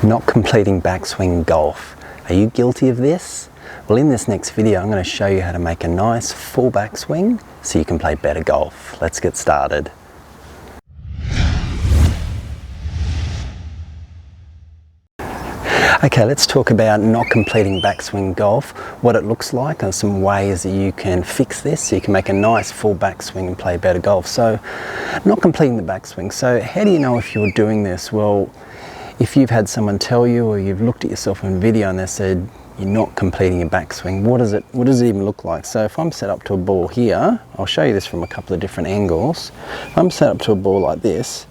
Not completing backswing golf. Are you guilty of this? Well, in this next video, I'm going to show you how to make a nice full backswing so you can play better golf. Let's get started. Okay, let's talk about not completing backswing golf, what it looks like, and some ways that you can fix this so you can make a nice full backswing and play better golf. So, not completing the backswing. So, how do you know if you're doing this? Well, if you've had someone tell you, or you've looked at yourself in video and they said you're not completing a backswing, what does it even look like? So if I'm set up to a ball here, I'll show you this from a couple of different angles. If I'm set up to a ball like this,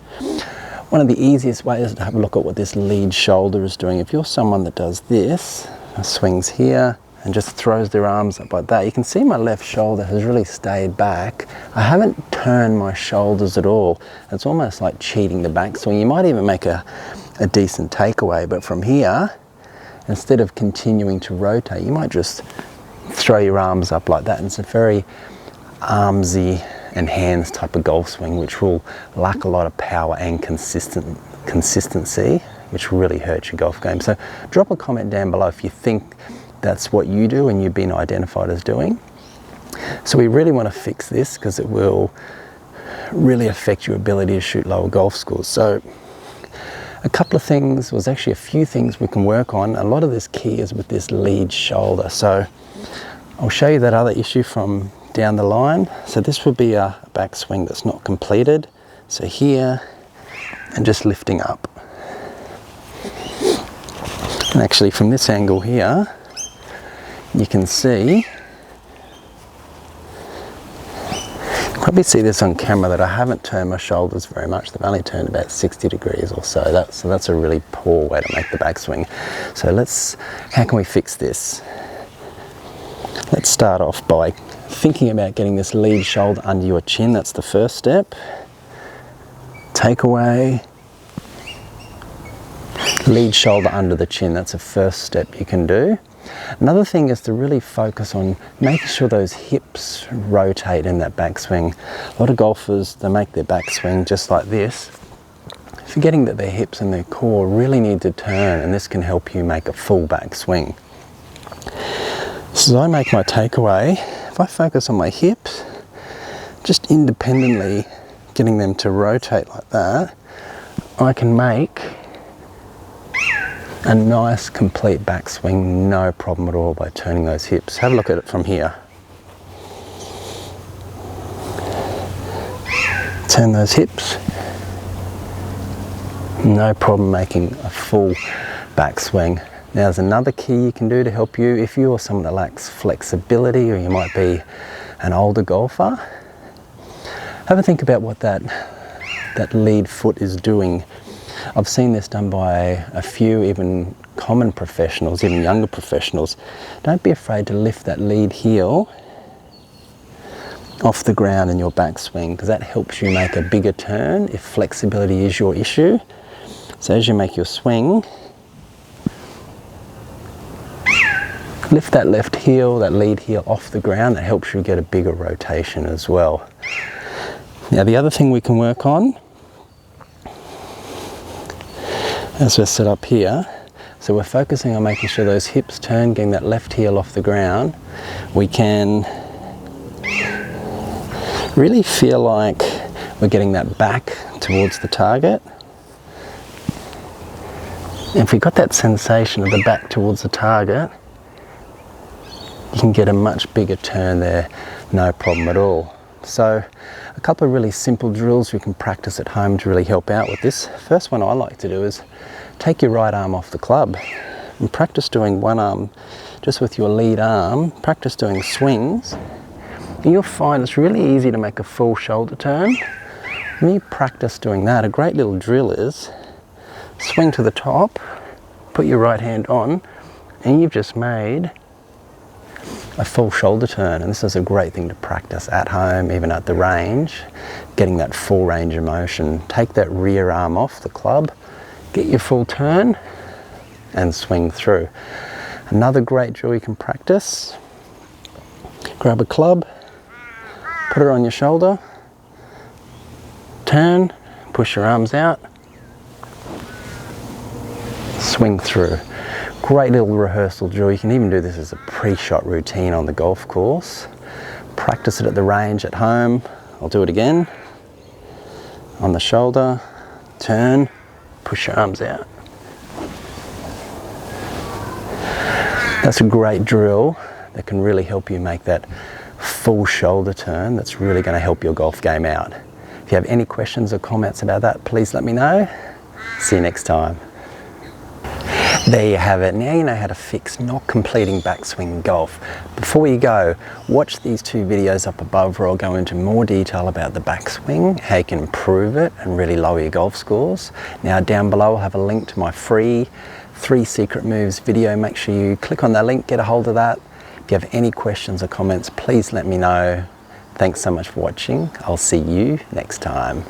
one of the easiest ways is to have a look at what this lead shoulder is doing. If you're someone that does this, swings here and just throws their arms up like that, you can see my left shoulder has really stayed back. I haven't turned my shoulders at all. It's almost like cheating the backswing. You might even make a decent takeaway, but from here, instead of continuing to rotate, you might just throw your arms up like that. And it's a very armsy and hands type of golf swing, which will lack a lot of power and consistency, which will really hurt your golf game. So drop a comment down below if you think that's what you do and you've been identified as doing. So we really want to fix this because it will really affect your ability to shoot lower golf scores. So a couple of things, was actually a few things we can work on. A lot of this key is with this lead shoulder. So I'll show you that other issue from down the line. So this would be a backswing that's not completed. So here, and just lifting up. And actually from this angle here, you can see, probably see this on camera, that I haven't turned my shoulders very much. They've only turned about 60 degrees or so. That's a really poor way to make the backswing. So how can we fix this? Let's start off by thinking about getting this lead shoulder under your chin. That's the first step. Takeaway. Lead shoulder under the chin. That's the first step you can do. Another thing is to really focus on making sure those hips rotate in that backswing. A lot of golfers, they make their backswing just like this, forgetting that their hips and their core really need to turn, and this can help you make a full backswing. So as I make my takeaway, if I focus on my hips, just independently getting them to rotate like that, I can make a nice complete backswing, no problem at all, by turning those hips. Have a look at it from here. Turn those hips. No problem making a full backswing. Now there's another key you can do to help you if you're someone that lacks flexibility, or you might be an older golfer. Have a think about what that lead foot is doing. I've seen this done by a few even common professionals, even younger professionals. Don't be afraid to lift that lead heel off the ground in your backswing, because that helps you make a bigger turn if flexibility is your issue. So as you make your swing, lift that left heel, that lead heel off the ground. That helps you get a bigger rotation as well. Now the other thing we can work on, as we're set up here, so we're focusing on making sure those hips turn, getting that left heel off the ground. We can really feel like we're getting that back towards the target. And if we've got that sensation of the back towards the target, you can get a much bigger turn there, no problem at all. So a couple of really simple drills we can practice at home to really help out with this. First one I like to do is take your right arm off the club and practice doing one arm just with your lead arm. Practice doing swings, and you'll find it's really easy to make a full shoulder turn. When you practice doing that, a great little drill is swing to the top, put your right hand on, and you've just made a full shoulder turn. And this is a great thing to practice at home, even at the range, getting that full range of motion. Take that rear arm off the club, get your full turn, and swing through. Another great drill you can practice, grab a club, put it on your shoulder, turn, push your arms out, swing through. Great little rehearsal drill. You can even do this as a pre-shot routine on the golf course. Practice it at the range at home. I'll do it again. On the shoulder, turn, push your arms out. That's a great drill that can really help you make that full shoulder turn. That's really going to help your golf game out. If you have any questions or comments about that, please let me know. See you next time. There you have it. Now you know how to fix not completing backswing golf. Before you go, watch these 2 videos up above where I'll go into more detail about the backswing, how you can improve it and really lower your golf scores. Now down below I'll have a link to my free 3 secret moves video. Make sure you click on that link, get a hold of that. If you have any questions or comments, please let me know. Thanks so much for watching. I'll see you next time.